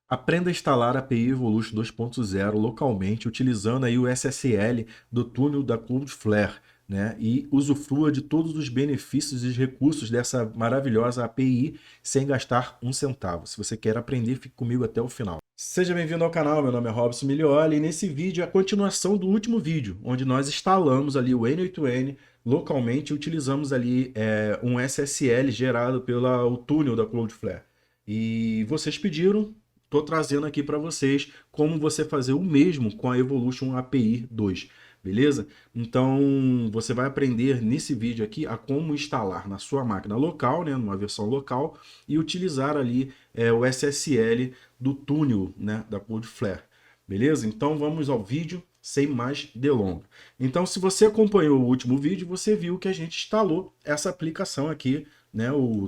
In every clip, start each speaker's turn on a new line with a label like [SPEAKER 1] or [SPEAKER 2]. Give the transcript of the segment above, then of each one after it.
[SPEAKER 1] Aprenda a instalar a API Evolution 2.0 localmente utilizando aí o SSL do túnel da Cloudflare, né? E usufrua de todos os benefícios e recursos dessa maravilhosa API sem gastar um centavo. Se você quer aprender, fique comigo até o final. Seja bem-vindo ao canal, meu nome é Robson Milioli e nesse vídeo é a continuação do último vídeo, onde nós instalamos ali o N8N localmente e utilizamos ali um SSL gerado pelo túnel da Cloudflare. E vocês pediram, estou trazendo aqui para vocês como você fazer o mesmo com a Evolution API 2, beleza? Então você vai aprender nesse vídeo aqui a como instalar na sua máquina local, né, numa versão local, e utilizar ali o SSL do túnel, né, da Cloudflare, beleza? Então vamos ao vídeo sem mais delongas. Então se você acompanhou o último vídeo, você viu que a gente instalou essa aplicação aqui, né, o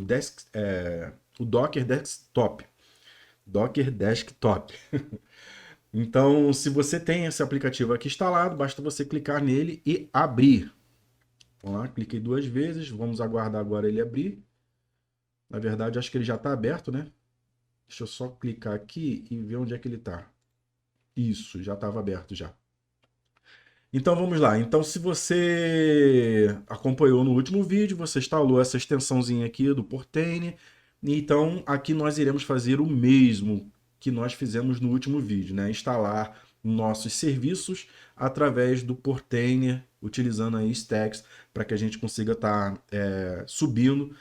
[SPEAKER 1] Docker Desktop. Docker Desktop. Então, se você tem esse aplicativo aqui instalado, basta você clicar nele e abrir. Vamos lá, cliquei duas vezes, vamos aguardar agora ele abrir. Na verdade, acho que ele já está aberto, né? Deixa eu só clicar aqui e ver onde é que ele está. Isso, já estava aberto já. Então vamos lá. Então, se você acompanhou no último vídeo, você instalou essa extensãozinha aqui do Portainer. Então, aqui nós iremos fazer o mesmo que nós fizemos no último vídeo, né? Instalar nossos serviços através do Portainer, utilizando aí stacks, para que a gente consiga estar subindo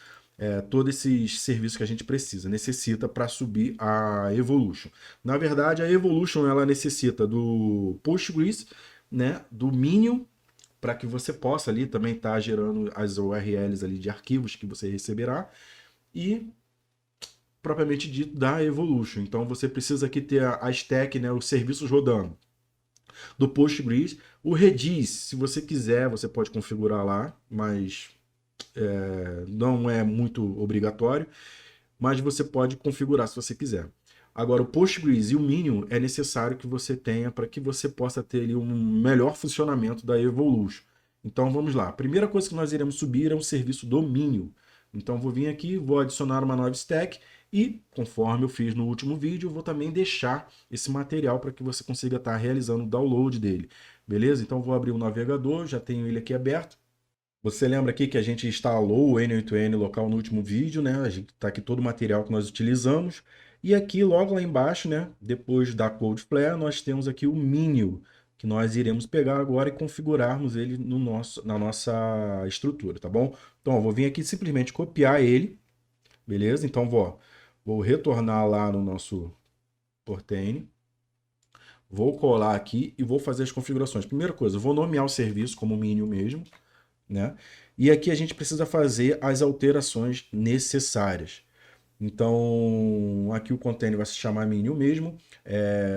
[SPEAKER 1] todos esses serviços que a gente necessita para subir a Evolution. Na verdade, a Evolution ela necessita do Postgres, né, do Minion, para que você possa ali também estar gerando as URLs ali de arquivos que você receberá, e propriamente dito da Evolution. Então você precisa aqui ter a stack, né, os serviços rodando do Postgres. O Redis, se você quiser, você pode configurar lá, mas não é muito obrigatório, mas você pode configurar se você quiser. Agora, o Postgres e o Minion é necessário que você tenha para que você possa ter ali um melhor funcionamento da Evolution. Então vamos lá. A primeira coisa que nós iremos subir é um serviço do Minion. Então vou vir aqui, vou adicionar uma nova stack e, conforme eu fiz no último vídeo, eu vou também deixar esse material para que você consiga estar realizando o download dele. Beleza? Então vou abrir o navegador, já tenho ele aqui aberto. Você lembra aqui que a gente instalou o N8N local no último vídeo, né? A gente tá aqui todo o material que nós utilizamos. E aqui, logo lá embaixo, né? Depois da Cloudflare, nós temos aqui o Minion, que nós iremos pegar agora e configurarmos ele na nossa estrutura, tá bom? Então, eu vou vir aqui simplesmente copiar ele, beleza? Então, vou retornar lá no nosso Portainer. Vou colar aqui e vou fazer as configurações. Primeira coisa, eu vou nomear o serviço como Minion mesmo, né? E aqui a gente precisa fazer as alterações necessárias. Então, aqui o container vai se chamar Minion mesmo.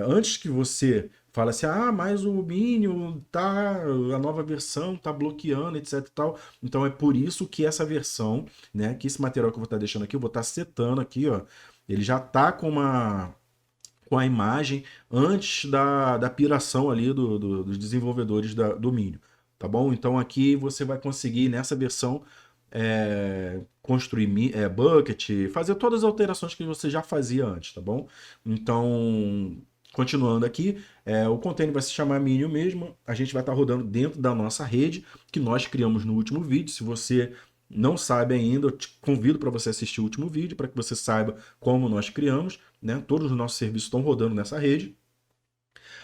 [SPEAKER 1] Antes que você fale assim, ah, mas o Minion tá, a nova versão tá bloqueando, etc e tal. Então é por isso que essa versão, né, que esse material que eu vou estar deixando aqui, eu vou estar setando aqui, ó, ele já tá com a imagem antes da piração ali dos desenvolvedores do Minion, tá bom? Então aqui você vai conseguir nessa versão construir bucket, fazer todas as alterações que você já fazia antes, tá bom? Então, continuando aqui, o container vai se chamar Minion mesmo, a gente vai estar rodando dentro da nossa rede que nós criamos no último vídeo. Se você não sabe ainda, eu te convido para você assistir o último vídeo, para que você saiba como nós criamos, né? Todos os nossos serviços estão rodando nessa rede.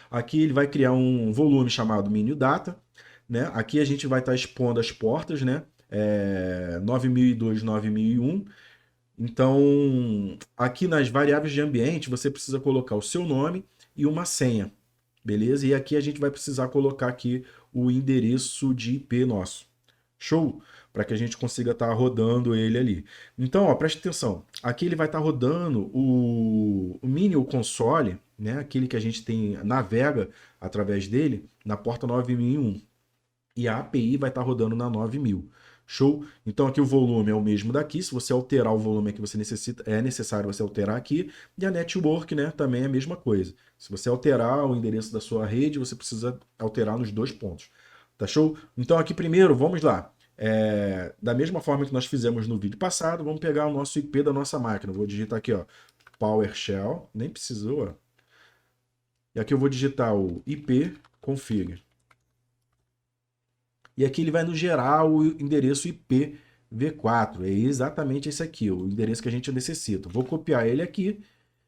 [SPEAKER 1] Aqui ele vai criar um volume chamado Minion Data, né? Aqui a gente vai estar expondo as portas, né? 9002, 9001. Então, aqui nas variáveis de ambiente, você precisa colocar o seu nome e uma senha, beleza? E aqui a gente vai precisar colocar aqui o endereço de IP nosso. Show? Para que a gente consiga estar rodando ele ali. Então, ó, preste atenção. Aqui ele vai estar rodando o Minion Console, né? Aquele que a gente tem, navega através dele, na porta 9001. E a API vai estar rodando na 9000. Show? Então aqui o volume é o mesmo daqui. Se você alterar o volume que você necessita, é necessário você alterar aqui. E a network, né, também é a mesma coisa. Se você alterar o endereço da sua rede, você precisa alterar nos dois pontos. Tá show? Então aqui primeiro, vamos lá. Da mesma forma que nós fizemos no vídeo passado, vamos pegar o nosso IP da nossa máquina. Vou digitar aqui, ó, PowerShell, nem precisou, ó. E aqui eu vou digitar o IP config. E aqui ele vai nos gerar o endereço IPv4. É exatamente esse aqui, o endereço que a gente necessita. Vou copiar ele aqui.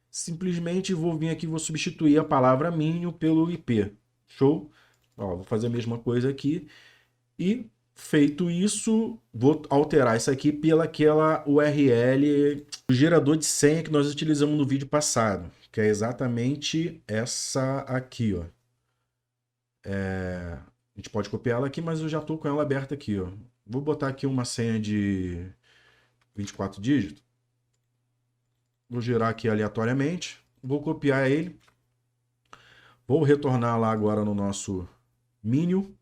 [SPEAKER 1] Simplesmente vou vir aqui e vou substituir a palavra mínimo pelo IP. Show? Ó, vou fazer a mesma coisa aqui. E feito isso, vou alterar isso aqui pelaquela URL do gerador de senha que nós utilizamos no vídeo passado, que é exatamente essa aqui, ó. A gente pode copiar ela aqui, mas eu já estou com ela aberta aqui, ó. Vou botar aqui uma senha de 24 dígitos. Vou gerar aqui aleatoriamente. Vou copiar ele. Vou retornar lá agora no nosso menu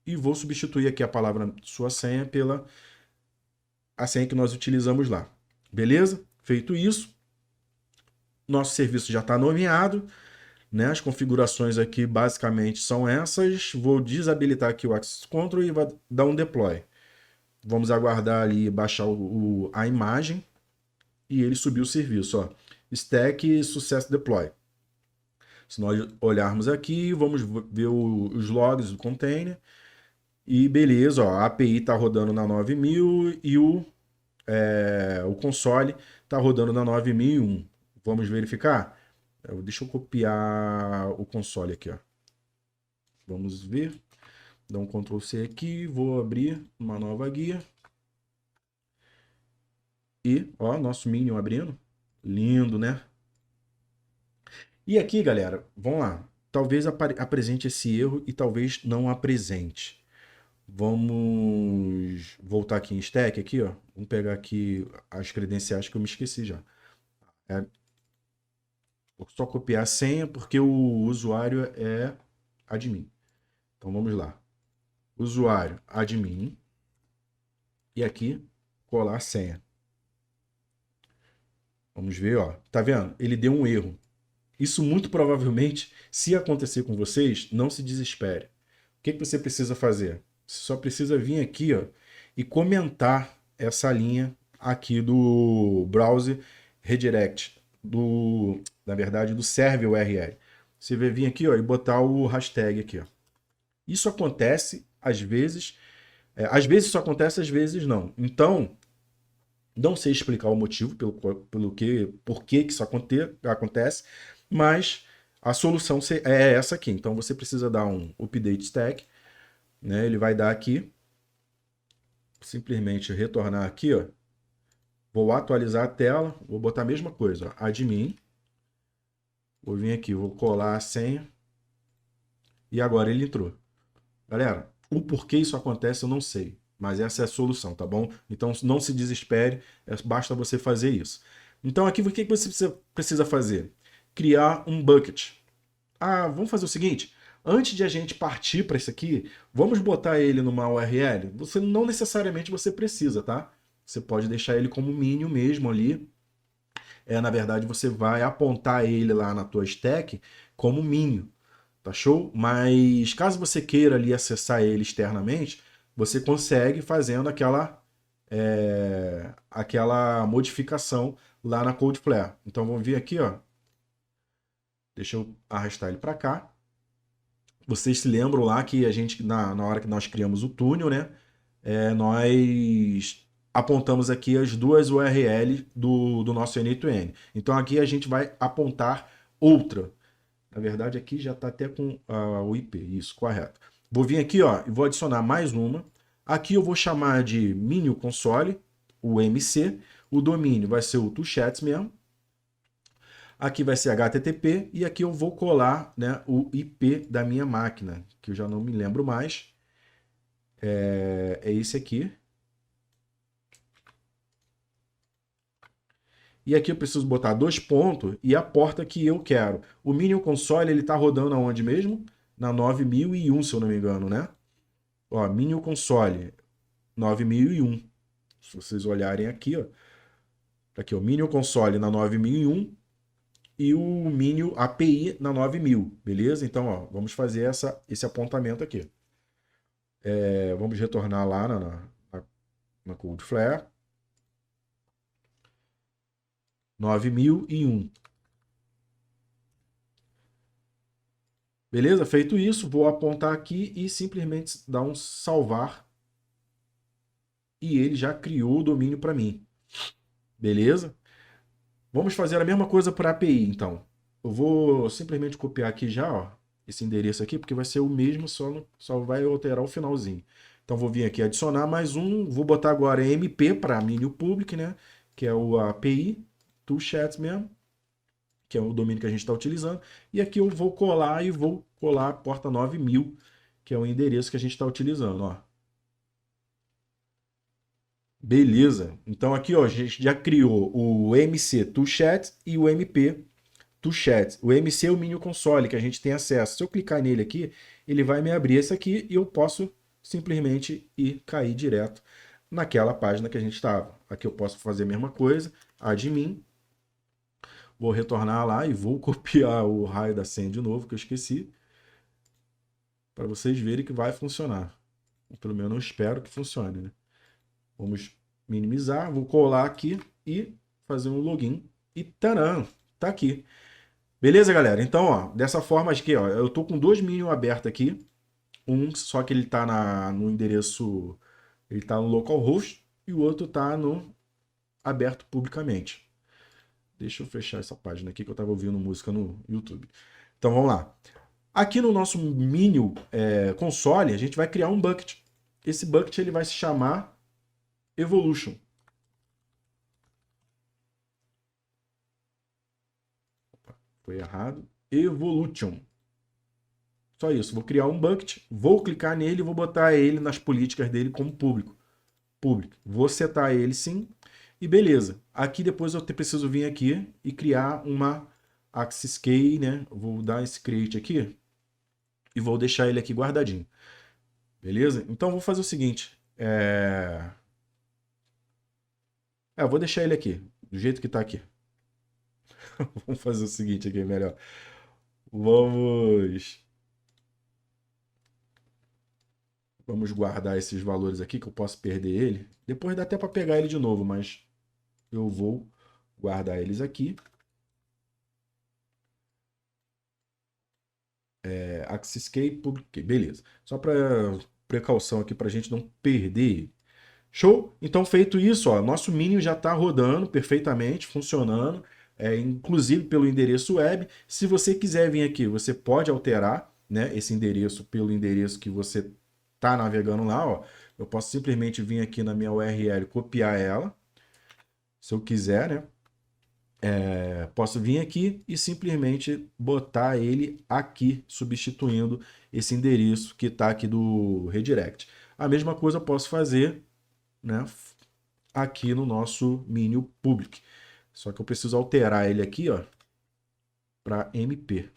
[SPEAKER 1] e vou substituir aqui a palavra sua senha pela a senha que nós utilizamos lá. Beleza? Feito isso, nosso serviço já está nomeado, né? As configurações aqui basicamente são essas. Vou desabilitar aqui o Access Control e vai dar um deploy. Vamos aguardar ali baixar a imagem e ele subir o serviço. Ó. Stack Success Deploy. Se nós olharmos aqui, vamos ver os logs do container. E beleza, ó, a API está rodando na 9000 e o console está rodando na 9001. Vamos verificar? Deixa eu copiar o console aqui. Ó. Vamos ver. Dá um Ctrl C aqui, vou abrir uma nova guia. E, ó, nosso Minion abrindo. Lindo, né? E aqui, galera, vamos lá. Talvez apresente esse erro e talvez não apresente. Vamos voltar aqui em stack, aqui, ó. Vamos pegar aqui as credenciais que eu me esqueci já. Vou só copiar a senha porque o usuário é admin. Então vamos lá. Usuário admin. E aqui, colar a senha. Vamos ver, ó. Tá vendo? Ele deu um erro. Isso muito provavelmente, se acontecer com vocês, não se desespere. O que você precisa fazer? Você só precisa vir aqui, ó, e comentar essa linha aqui do browser redirect, na verdade, do server URL. Você vai vir aqui, ó, e botar o hashtag aqui, ó. Isso acontece às vezes isso acontece, às vezes não. Então, não sei explicar o motivo por que isso acontece, mas a solução é essa aqui. Então você precisa dar um update stack, né? Ele vai dar aqui, simplesmente retornar aqui, ó. Vou atualizar a tela, vou botar a mesma coisa, ó, admin. Vou vir aqui, vou colar a senha e agora ele entrou. Galera, o porquê isso acontece eu não sei, mas essa é a solução, tá bom? Então não se desespere, basta você fazer isso. Então aqui o que você precisa fazer? Criar um bucket. Ah, vamos fazer o seguinte, antes de a gente partir para isso aqui, vamos botar ele numa URL? Você não necessariamente você precisa, tá? Você pode deixar ele como mínimo mesmo ali. Na verdade, você vai apontar ele lá na tua stack como mínimo. Tá show? Mas caso você queira ali acessar ele externamente, você consegue fazendo aquela modificação lá na Cloudflare. Então vamos vir aqui, ó. Deixa eu arrastar ele para cá. Vocês se lembram lá que a gente, na hora que nós criamos o túnel, né? Nós apontamos aqui as duas URLs do nosso N2N. Então aqui a gente vai apontar outra. Na verdade, aqui já está até com o IP, isso, correto. Vou vir aqui, ó, e vou adicionar mais uma. Aqui eu vou chamar de Minion Console, o MC. O domínio vai ser o Tuchats mesmo. Aqui vai ser HTTP e aqui eu vou colar, né, o IP da minha máquina, que eu já não me lembro mais. É esse aqui. E aqui eu preciso botar 2 pontos e a porta que eu quero. O Minion Console, ele tá rodando aonde mesmo? Na 9001, se eu não me engano, né? Ó, Minion Console 9001. Se vocês olharem aqui, ó. Tá aqui, o Minion Console na 9001 e o Minion API na 9000, beleza? Então, ó, vamos fazer esse apontamento aqui. Vamos retornar lá na Cloudflare. 9001. Beleza? Feito isso, vou apontar aqui e simplesmente dar um salvar. E ele já criou o domínio para mim. Beleza? Vamos fazer a mesma coisa para a API, então. Eu vou simplesmente copiar aqui já, ó, esse endereço aqui, porque vai ser o mesmo, só vai alterar o finalzinho. Então vou vir aqui adicionar mais um, vou botar agora MP para Minion Public, né? Que é o API, Toolchats mesmo, que é o domínio que a gente está utilizando. E aqui eu vou colar a porta 9000, que é o endereço que a gente está utilizando, ó. Beleza. Então aqui, ó, a gente já criou o MC Toolchat e o MP Toolchat. O MC é o mini console que a gente tem acesso. Se eu clicar nele aqui, ele vai me abrir esse aqui e eu posso simplesmente ir cair direto naquela página que a gente estava. Aqui eu posso fazer a mesma coisa, admin. Vou retornar lá e vou copiar o raio da senha de novo, que eu esqueci, para vocês verem que vai funcionar. Pelo menos eu espero que funcione, né? Vamos minimizar, vou colar aqui e fazer um login. E taran, tá aqui. Beleza, galera? Então, ó, dessa forma aqui, ó, eu tô com dois Minion abertos aqui. Um, só que ele tá no endereço, ele tá no localhost, e o outro tá no aberto publicamente. Deixa eu fechar essa página aqui que eu tava ouvindo música no YouTube. Então, vamos lá. Aqui no nosso Minion console, a gente vai criar um bucket. Esse bucket ele vai se chamar Evolution. Foi errado. Evolution. Só isso. Vou criar um bucket, vou clicar nele e vou botar ele nas políticas dele como público. Vou setar ele sim. E beleza. Aqui depois eu preciso vir aqui e criar uma Axis Key, né? Vou dar esse create aqui e vou deixar ele aqui guardadinho. Beleza? Então vou fazer o seguinte. Eu vou deixar ele aqui, do jeito que tá aqui. Vamos fazer o seguinte aqui, melhor. Vamos guardar esses valores aqui, que eu posso perder ele. Depois dá até para pegar ele de novo, mas eu vou guardar eles aqui. Axis Key, Public Key. Beleza. Só para precaução aqui para a gente não perder. Show? Então, feito isso, ó, nosso Minion já está rodando perfeitamente, funcionando, inclusive pelo endereço web. Se você quiser vir aqui, você pode alterar, né, esse endereço pelo endereço que você está navegando lá. Ó. Eu posso simplesmente vir aqui na minha URL, copiar ela, se eu quiser, né? Posso vir aqui e simplesmente botar ele aqui, substituindo esse endereço que está aqui do redirect. A mesma coisa eu posso fazer, né, aqui no nosso Minion Public. Só que eu preciso alterar ele aqui, ó, para MP.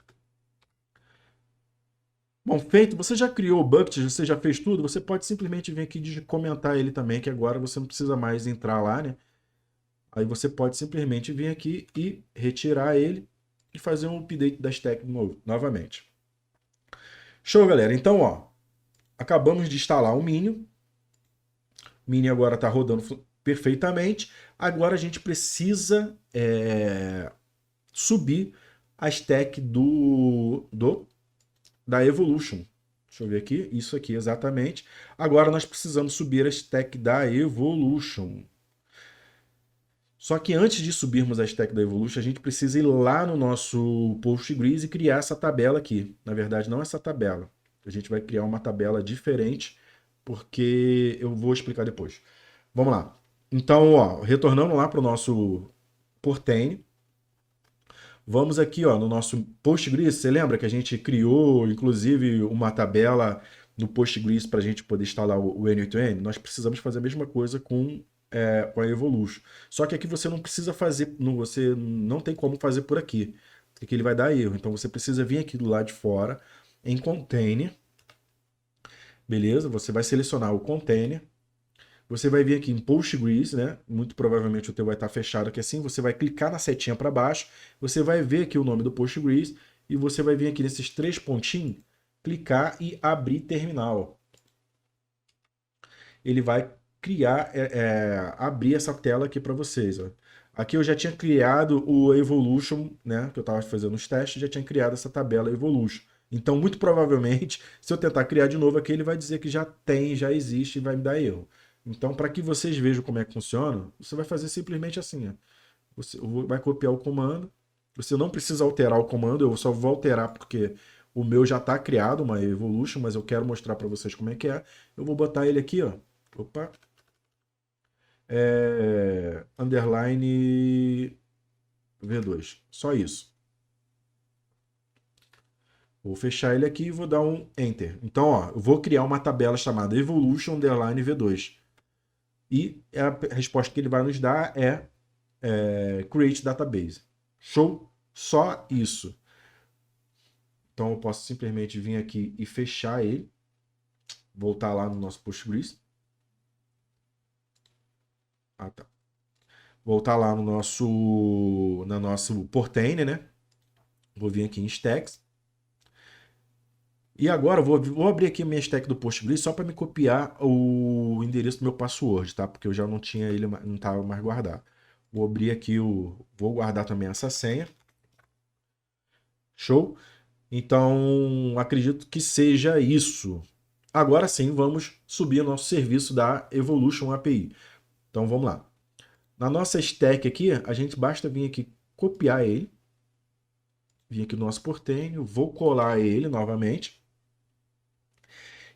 [SPEAKER 1] Bom, feito, você já criou o bucket, você já fez tudo, você pode simplesmente vir aqui e comentar ele também, que agora você não precisa mais entrar lá, né? Aí você pode simplesmente vir aqui e retirar ele e fazer um update da stack novamente. Show, galera. Então, ó, acabamos de instalar o Minion. O Minion agora está rodando perfeitamente. Agora a gente precisa subir a stack da Evolution. Deixa eu ver aqui. Isso aqui, exatamente. Agora nós precisamos subir a stack da Evolution. Só que antes de subirmos a stack da Evolution, a gente precisa ir lá no nosso Postgres e criar essa tabela aqui. Na verdade, não essa tabela. A gente vai criar uma tabela diferente, porque eu vou explicar depois. Vamos lá. Então, ó, retornando lá para o nosso Portainer, vamos aqui, ó, no nosso Postgres. Você lembra que a gente criou, inclusive, uma tabela no Postgres para a gente poder instalar o N8N? Nós precisamos fazer a mesma coisa com a Evolution. Só que aqui você não precisa fazer, você não tem como fazer por aqui, porque ele vai dar erro. Então você precisa vir aqui do lado de fora, em Container. Beleza? Você vai selecionar o Container. Você vai vir aqui em Postgres, né? Muito provavelmente o teu vai estar fechado aqui assim. Você vai clicar na setinha para baixo. Você vai ver aqui o nome do Postgres. E você vai vir aqui nesses três pontinhos, clicar e abrir terminal. Ele vai criar, abrir essa tela aqui para vocês. Ó. Aqui eu já tinha criado o Evolution, né? Que eu estava fazendo os testes, já tinha criado essa tabela Evolution. Então, muito provavelmente, se eu tentar criar de novo aqui, ele vai dizer que já tem, já existe e vai me dar erro. Então, para que vocês vejam como é que funciona, você vai fazer simplesmente assim, ó. Você vai copiar o comando. Você não precisa alterar o comando, eu só vou alterar porque o meu já está criado, uma Evolution, mas eu quero mostrar para vocês como é que é. Eu vou botar ele aqui, ó. Opa. Underline V2. Só isso. Vou fechar ele aqui e vou dar um Enter. Então, ó, eu vou criar uma tabela chamada Evolution Underline V2. E a resposta que ele vai nos dar é Create Database. Show? Só isso. Então, eu posso simplesmente vir aqui e fechar ele. Voltar lá no nosso Postgres. Ah, tá. Voltar lá no nosso Portainer, né? Vou vir aqui em Stacks. E agora eu vou abrir aqui a minha stack do Postgres só para me copiar o endereço do meu password, tá? Porque eu já não tinha ele, não estava mais guardado. Vou abrir aqui vou guardar também essa senha. Show? Então, acredito que seja isso. Agora sim, vamos subir o nosso serviço da Evolution API. Então, vamos lá. Na nossa stack aqui, a gente basta vir aqui copiar ele. Vir aqui no nosso portenho, vou colar ele novamente.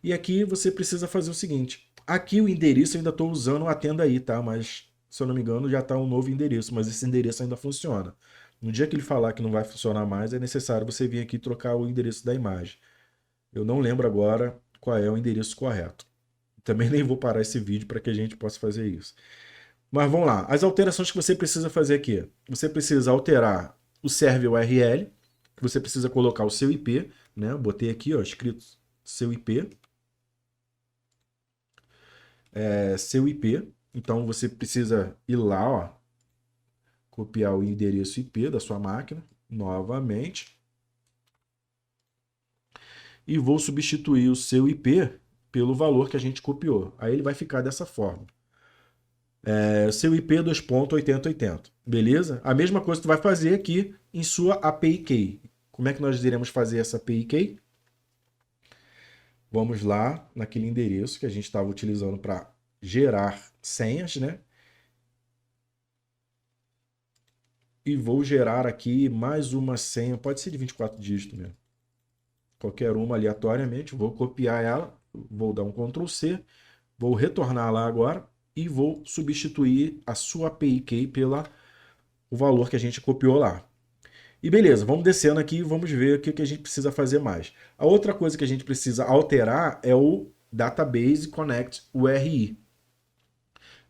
[SPEAKER 1] E aqui você precisa fazer o seguinte. Aqui o endereço eu ainda estou usando a tenda aí, tá? Mas, se eu não me engano, já está um novo endereço, mas esse endereço ainda funciona. No dia que ele falar que não vai funcionar mais, é necessário você vir aqui trocar o endereço da imagem. Eu não lembro agora qual é o endereço correto. Também nem vou parar esse vídeo para que a gente possa fazer isso. Mas vamos lá. As alterações que você precisa fazer aqui. Você precisa alterar o server URL, você precisa colocar o seu IP, né? Eu botei aqui, ó, escrito seu IP. Seu IP. Então você precisa ir lá, ó, copiar o endereço IP da sua máquina novamente. E vou substituir o seu IP pelo valor que a gente copiou. Aí ele vai ficar dessa forma. Seu IP 2.8080. Beleza? A mesma coisa que tu vai fazer aqui em sua API Key. Como é que nós iremos fazer essa API Key? Vamos lá naquele endereço que a gente estava utilizando para gerar senhas, né? E vou gerar aqui mais uma senha, pode ser de 24 dígitos mesmo. Qualquer uma aleatoriamente, vou copiar ela, vou dar um Ctrl C, vou retornar lá agora e vou substituir a sua API Key pelo valor que a gente copiou lá. E beleza, vamos descendo aqui e vamos ver o que a gente precisa fazer mais. A outra coisa que a gente precisa alterar é o Database Connect URI,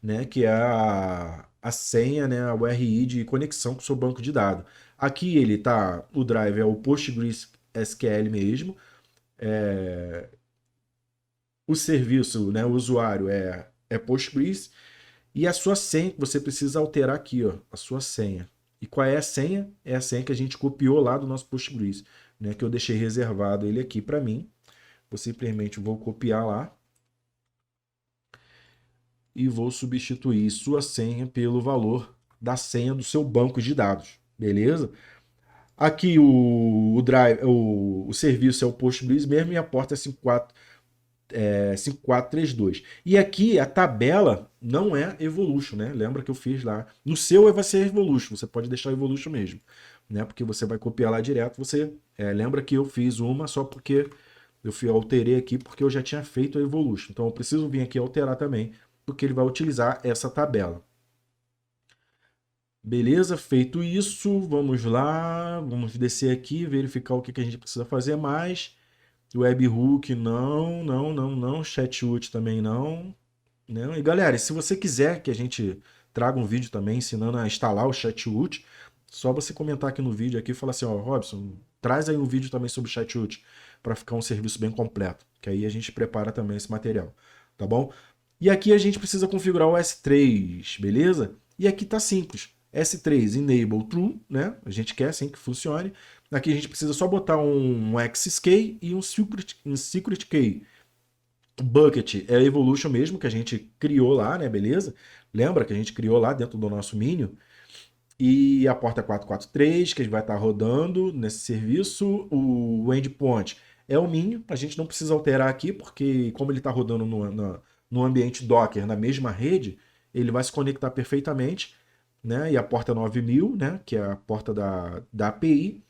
[SPEAKER 1] né, que é a senha, né, a URI de conexão com o seu banco de dados. Aqui ele tá, o drive é o PostgreSQL mesmo, o serviço, né, o usuário é Postgres, e a sua senha que você precisa alterar aqui, ó, a sua senha. E qual é a senha? É a senha que a gente copiou lá do nosso Postgres, né, que eu deixei reservado ele aqui para mim. Eu simplesmente vou copiar lá e vou substituir sua senha pelo valor da senha do seu banco de dados, beleza? Aqui o drive, o serviço é o Postgres mesmo e a porta é 5432. E aqui a tabela não é Evolution, né? Lembra que eu fiz lá. No seu vai ser Evolution, você pode deixar Evolution mesmo, né? Porque você vai copiar lá direto. Você lembra que eu fiz uma só porque alterei aqui porque eu já tinha feito a Evolution. Então eu preciso vir aqui alterar também, porque ele vai utilizar essa tabela. Beleza, feito isso, vamos lá, vamos descer aqui, verificar o que a gente precisa fazer mais. Webhook não, não, não, não, Chatroot também não, né? E galera, se você quiser que a gente traga um vídeo também ensinando a instalar o Chatroot, só você comentar aqui no vídeo aqui e falar assim, ó, Robson, traz aí um vídeo também sobre o Chatroot para ficar um serviço bem completo, que aí a gente prepara também esse material, tá bom? E aqui a gente precisa configurar o S3, beleza? E aqui tá simples. S3 Enable True, né? A gente quer assim que funcione. Aqui a gente precisa só botar um Access Key e um Secret Key. Bucket é a Evolution mesmo, que a gente criou lá, né? Beleza? Lembra que a gente criou lá dentro do nosso mínimo? E a porta 443, que vai estar rodando nesse serviço. O endpoint é o Minion. A gente não precisa alterar aqui, porque como ele está rodando no ambiente Docker, na mesma rede, ele vai se conectar perfeitamente. Né? E a porta 9000, né? Que é a porta da API.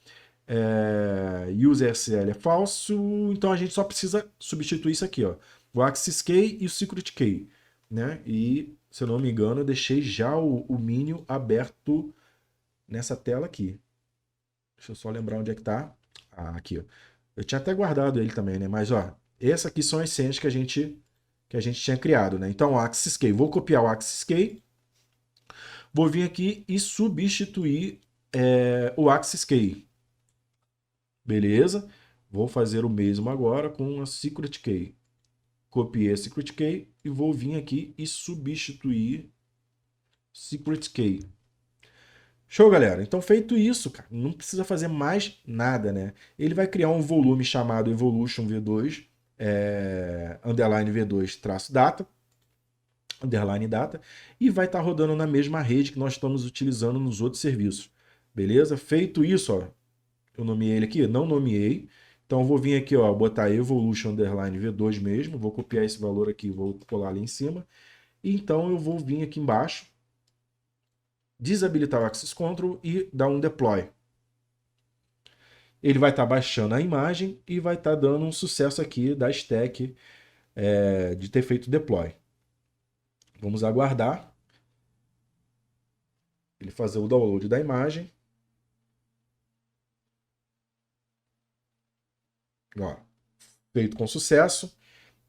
[SPEAKER 1] UseSL é falso, então a gente só precisa substituir isso aqui, ó, o Access Key e o Secret Key, né? E, se eu não me engano, eu deixei já o Minion aberto nessa tela aqui. Deixa eu só lembrar onde é que tá. Ah, aqui, ó. Eu tinha até guardado ele também, né? Mas, ó, essas aqui são as senhas que a gente tinha criado, né? Então, o Access Key. Vou copiar o Access Key, vou vir aqui e substituir o Access Key. Beleza? Vou fazer o mesmo agora com a Secret Key. Copiei a Secret Key e vou vir aqui e substituir Secret Key. Show, galera? Então, feito isso, cara, não precisa fazer mais nada, né? Ele vai criar um volume chamado Evolution V2, underline V2 traço data, underline data, e vai estar rodando na mesma rede que nós estamos utilizando nos outros serviços. Beleza? Feito isso, ó, eu nomeei ele aqui? Não nomeei. Então eu vou vir aqui, ó, botar Evolution Underline V2 mesmo. Vou copiar esse valor aqui, vou colar ali em cima. E então eu vou vir aqui embaixo, desabilitar o Access Control e dar um Deploy. Ele vai estar baixando a imagem e vai estar dando um sucesso aqui da stack de ter feito deploy. Vamos aguardar ele fazer o download da imagem. Ó, feito com sucesso.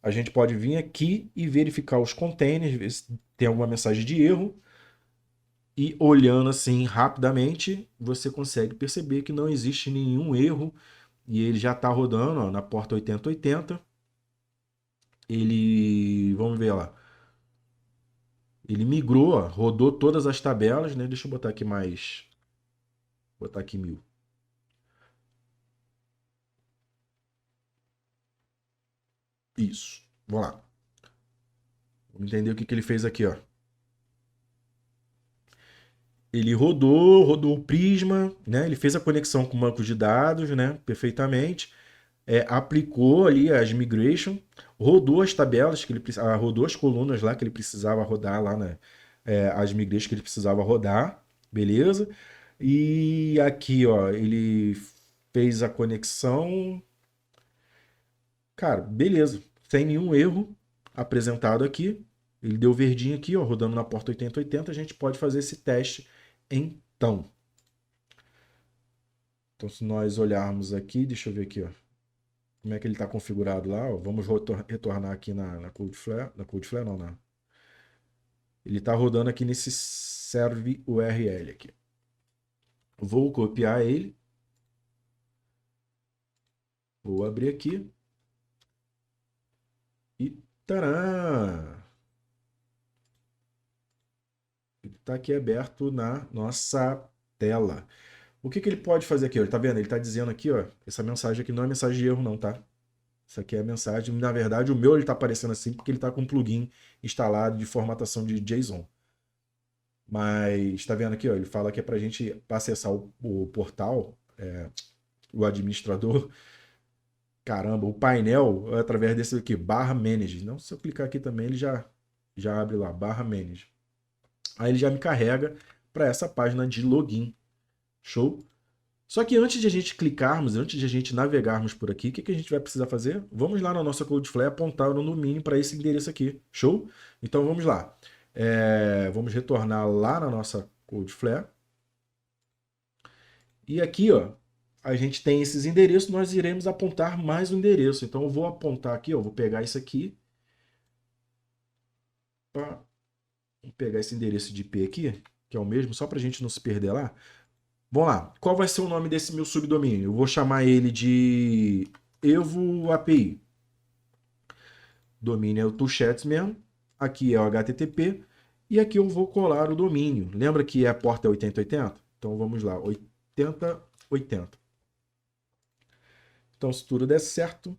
[SPEAKER 1] A gente pode vir aqui e verificar os containers, ver se tem alguma mensagem de erro. E olhando assim rapidamente, você consegue perceber que não existe nenhum erro. E ele já está rodando, ó, na porta 8080. Ele, vamos ver lá. Ele migrou, ó, rodou todas as tabelas, né? Deixa eu botar aqui mais. Botar aqui 1000. Isso. Vamos lá. Vamos entender o que ele fez aqui, ó. Ele rodou o Prisma, né? Ele fez a conexão com o banco de dados, né? Perfeitamente. Aplicou ali as migration, rodou as tabelas que ele rodou as colunas lá que ele precisava rodar lá, né? As migrations que ele precisava rodar, beleza? E aqui, ó, ele fez a conexão, cara, beleza, sem nenhum erro apresentado aqui. Ele deu verdinho aqui, ó, rodando na porta 8080. A gente pode fazer esse teste então. Então, se nós olharmos aqui, deixa eu ver aqui, ó, como é que ele está configurado lá. Ó. Vamos retornar aqui na Cloudflare. Na Cloudflare não, né? Ele está rodando aqui nesse serve URL aqui. Vou copiar ele. Vou abrir aqui. E tarã! Ele está aqui aberto na nossa tela. O que ele pode fazer aqui? Ele está vendo? Ele está dizendo aqui, ó, essa mensagem aqui não é mensagem de erro não, tá? Isso aqui é a mensagem. Na verdade, o meu ele está aparecendo assim porque ele está com um plugin instalado de formatação de JSON. Mas tá vendo aqui, ó, ele fala que é para a gente acessar o portal, o administrador, caramba, o painel através desse aqui, barra manage. Não, se eu clicar aqui também, ele já abre lá, barra manage. Aí ele já me carrega para essa página de login. Show? Só que antes de a gente clicarmos, antes de a gente navegarmos por aqui, o que a gente vai precisar fazer? Vamos lá na nossa Cloudflare apontar no domínio para esse endereço aqui. Show? Então vamos lá. Vamos retornar lá na nossa Cloudflare. E aqui, ó, a gente tem esses endereços, nós iremos apontar mais um endereço. Então eu vou apontar aqui, ó, vou pegar isso aqui. Vou pegar esse endereço de IP aqui, que é o mesmo, só para a gente não se perder lá. Vamos lá. Qual vai ser o nome desse meu subdomínio? Eu vou chamar ele de Evo API. Domínio é o Toolchats mesmo. Aqui é o HTTP. E aqui eu vou colar o domínio. Lembra que a porta é 8080? Então vamos lá, 8080. Então, se tudo der certo,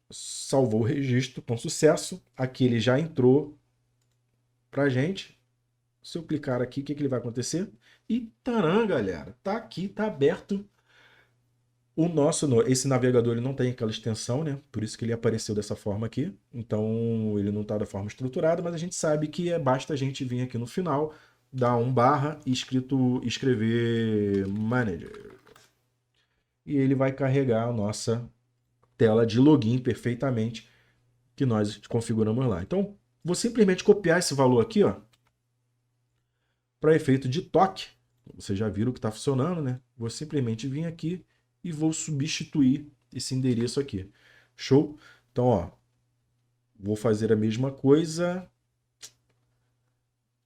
[SPEAKER 1] salvou o registro com sucesso. Aqui ele já entrou para a gente. Se eu clicar aqui, o que ele vai acontecer? E taran, galera, tá aqui, tá aberto o nosso, esse navegador ele não tem aquela extensão, né? Por isso que ele apareceu dessa forma aqui. Então ele não está da forma estruturada, mas a gente sabe que basta a gente vir aqui no final, dar um barra e escrever manager. E ele vai carregar a nossa tela de login perfeitamente que nós configuramos lá. Então vou simplesmente copiar esse valor aqui, ó, para efeito de toque. Vocês já viram que está funcionando, né? Vou simplesmente vir aqui e vou substituir esse endereço aqui. Show? Então, ó, vou fazer a mesma coisa.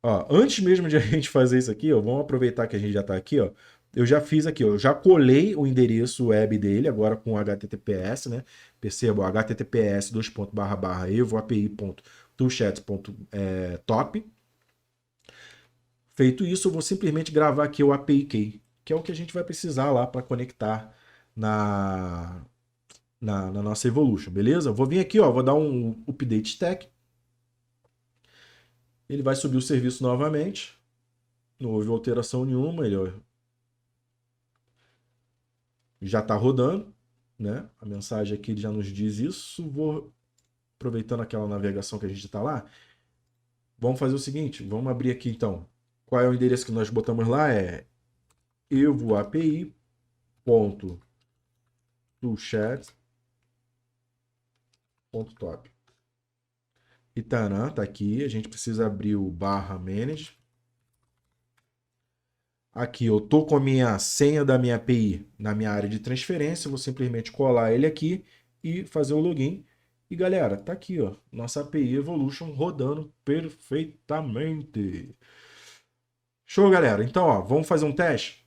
[SPEAKER 1] Ó, antes mesmo de a gente fazer isso aqui, ó, vamos aproveitar que a gente já está aqui, ó. Eu já fiz aqui, ó, eu já colei o endereço web dele agora com HTTPS, né? Perceba, https://evoapi.toolchat.top. Feito isso, eu vou simplesmente gravar aqui o API Key, que é o que a gente vai precisar lá para conectar na nossa Evolution, beleza? Vou vir aqui, ó, vou dar um update stack. Ele vai subir o serviço novamente. Não houve alteração nenhuma, ele ó, já está rodando, né? A mensagem aqui já nos diz isso. Vou aproveitando aquela navegação que a gente está lá. Vamos fazer o seguinte, vamos abrir aqui então. Qual é o endereço que nós botamos lá? É evoapi.toolchat.top. E taran, tá aqui. A gente precisa abrir o barra manage. Aqui eu tô com a minha senha da minha API na minha área de transferência. Vou simplesmente colar ele aqui e fazer o login. E galera, tá aqui, ó, nossa API Evolution rodando perfeitamente. Show, galera. Então, ó, vamos fazer um teste.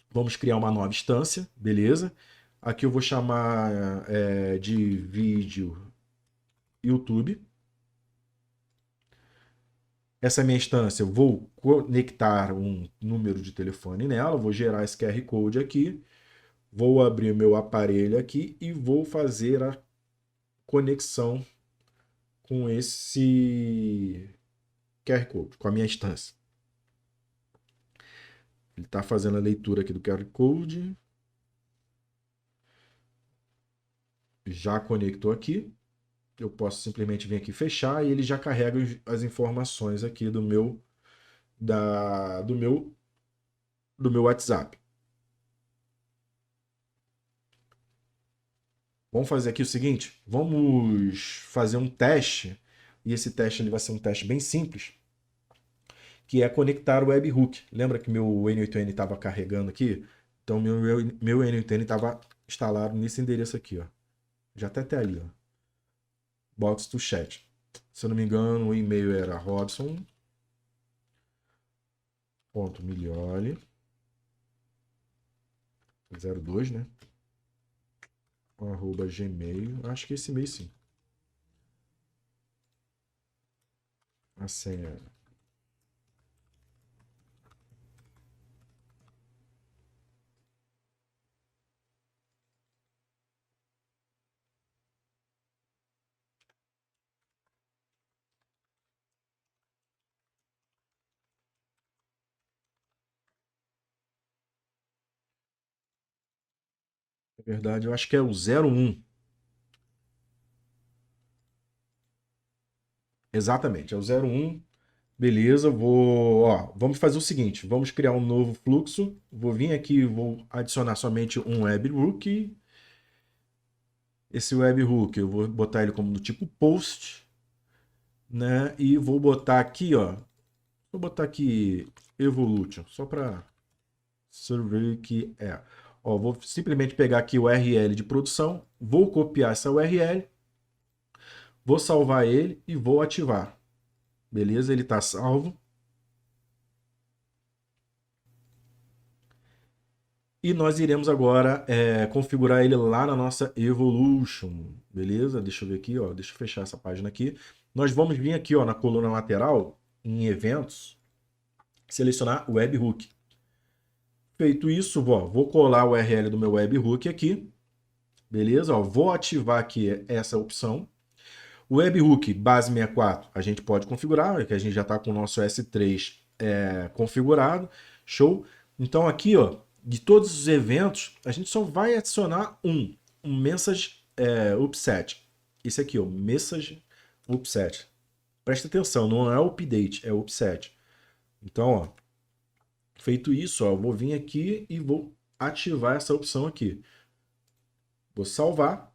[SPEAKER 1] Vamos criar uma nova instância, beleza? Aqui eu vou chamar de vídeo YouTube. Essa minha instância, eu vou conectar um número de telefone nela, vou gerar esse QR Code aqui, vou abrir o meu aparelho aqui e vou fazer a conexão com esse QR Code, com a minha instância. Ele está fazendo a leitura aqui do QR Code. Já conectou aqui. Eu posso simplesmente vir aqui fechar e ele já carrega as informações aqui do meu WhatsApp. Vamos fazer aqui o seguinte, vamos fazer um teste, e esse teste ele vai ser um teste bem simples, que é conectar o webhook. Lembra que meu N8N estava carregando aqui? Então meu N8N estava instalado nesse endereço aqui, ó. Já até ali, ó. Box to chat. Se eu não me engano, o e-mail era robson.milioli02, né? @gmail. Acho que esse e-mail sim. A senha. Na verdade, eu acho que é o 01. Exatamente, é o 01. Beleza, vamos fazer o seguinte, vamos criar um novo fluxo. Vou vir aqui, vou adicionar somente um webhook. Esse webhook eu vou botar ele como do tipo post, né? E vou botar aqui, ó, vou botar aqui Evolution, só para saber que é. Ó, vou simplesmente pegar aqui o URL de produção, vou copiar essa URL, vou salvar ele e vou ativar. Beleza? Ele está salvo. E nós iremos agora configurar ele lá na nossa Evolution. Beleza? Deixa eu ver aqui, ó. Deixa eu fechar essa página aqui. Nós vamos vir aqui, ó, na coluna lateral, em eventos, selecionar o webhook. Feito isso, ó, vou colar o URL do meu webhook aqui. Beleza? Ó, vou ativar aqui essa opção. O webhook base 64 a gente pode configurar, que a gente já está com o nosso S3 configurado. Show? Então aqui, ó, de todos os eventos, a gente só vai adicionar um message upset. Esse aqui, ó, message upset. Presta atenção, não é update, é upset. Então, ó, feito isso, ó, eu vou vir aqui e vou ativar essa opção aqui. Vou salvar.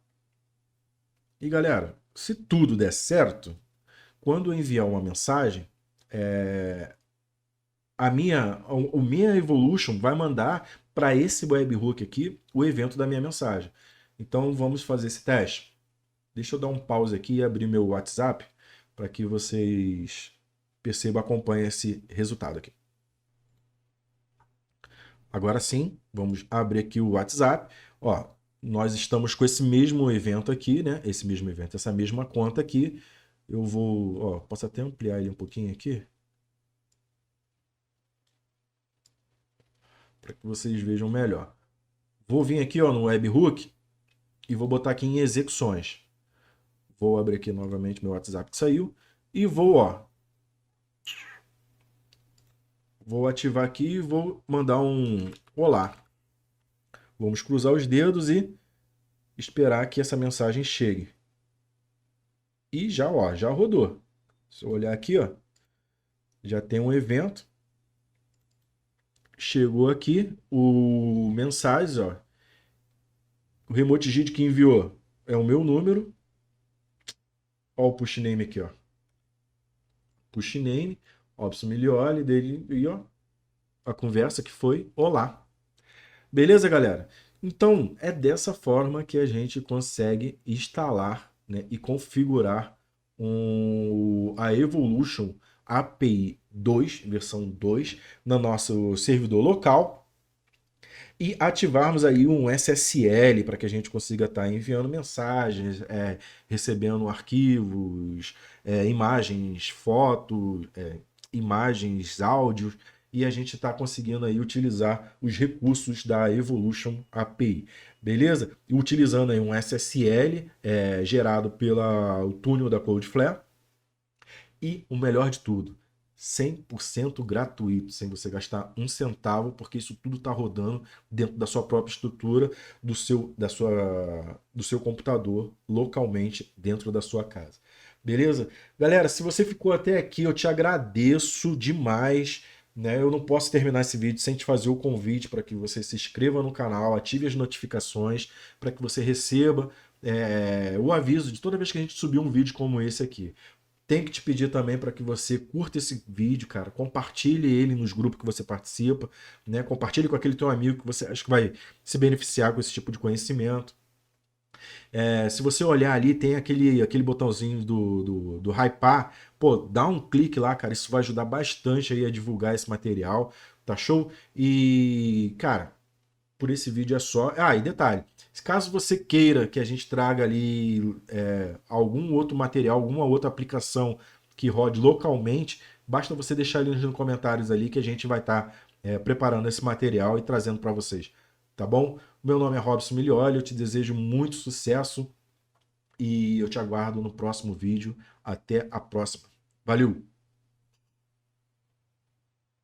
[SPEAKER 1] E galera, se tudo der certo, quando eu enviar uma mensagem, o minha Evolution vai mandar para esse webhook aqui o evento da minha mensagem. Então vamos fazer esse teste. Deixa eu dar um pause aqui e abrir meu WhatsApp para que vocês percebam, acompanhem esse resultado aqui. Agora sim, vamos abrir aqui o WhatsApp. Ó, nós estamos com esse mesmo evento aqui, né? Esse mesmo evento, essa mesma conta aqui. Eu vou, ó, posso até ampliar ele um pouquinho aqui, para que vocês vejam melhor. Vou vir aqui, ó, no webhook e vou botar aqui em execuções. Vou abrir aqui novamente meu WhatsApp que saiu e vou, ó, vou ativar aqui e vou mandar um olá. Vamos cruzar os dedos e esperar que essa mensagem chegue. E já, ó, já rodou. Se eu olhar aqui, ó, já tem um evento. Chegou aqui o mensagens, ó. O remote gid que enviou é o meu número. Ó o push name aqui, ó. Push name, Robson Milioli dele e ó, a conversa que foi olá. Beleza, galera? Então, é dessa forma que a gente consegue instalar, né, e configurar a Evolution API 2, versão 2, no nosso servidor local e ativarmos aí um SSL para que a gente consiga estar enviando mensagens, recebendo arquivos, imagens, fotos, imagens, áudios, e a gente está conseguindo aí utilizar os recursos da Evolution API, beleza? E utilizando aí um SSL gerado pelo túnel da Cloudflare e o melhor de tudo, 100% gratuito, sem você gastar um centavo, porque isso tudo está rodando dentro da sua própria estrutura, do seu computador, localmente, dentro da sua casa. Beleza? Galera, se você ficou até aqui, eu te agradeço demais. Né? Eu não posso terminar esse vídeo sem te fazer o convite para que você se inscreva no canal, ative as notificações, para que você receba o aviso de toda vez que a gente subir um vídeo como esse aqui. Tem que te pedir também para que você curta esse vídeo, cara. Compartilhe ele nos grupos que você participa, né? Compartilhe com aquele teu amigo que você acha que vai se beneficiar com esse tipo de conhecimento. Se você olhar ali, tem aquele botãozinho do hypar. Pô, dá um clique lá, cara. Isso vai ajudar bastante aí a divulgar esse material, tá show? E, cara, por esse vídeo é só. Ah, e detalhe, caso você queira que a gente traga ali algum outro material, alguma outra aplicação que rode localmente, basta você deixar ali nos comentários ali que a gente vai estar preparando esse material e trazendo para vocês, tá bom? Meu nome é Robson Milioli, eu te desejo muito sucesso e eu te aguardo no próximo vídeo. Até a próxima. Valeu!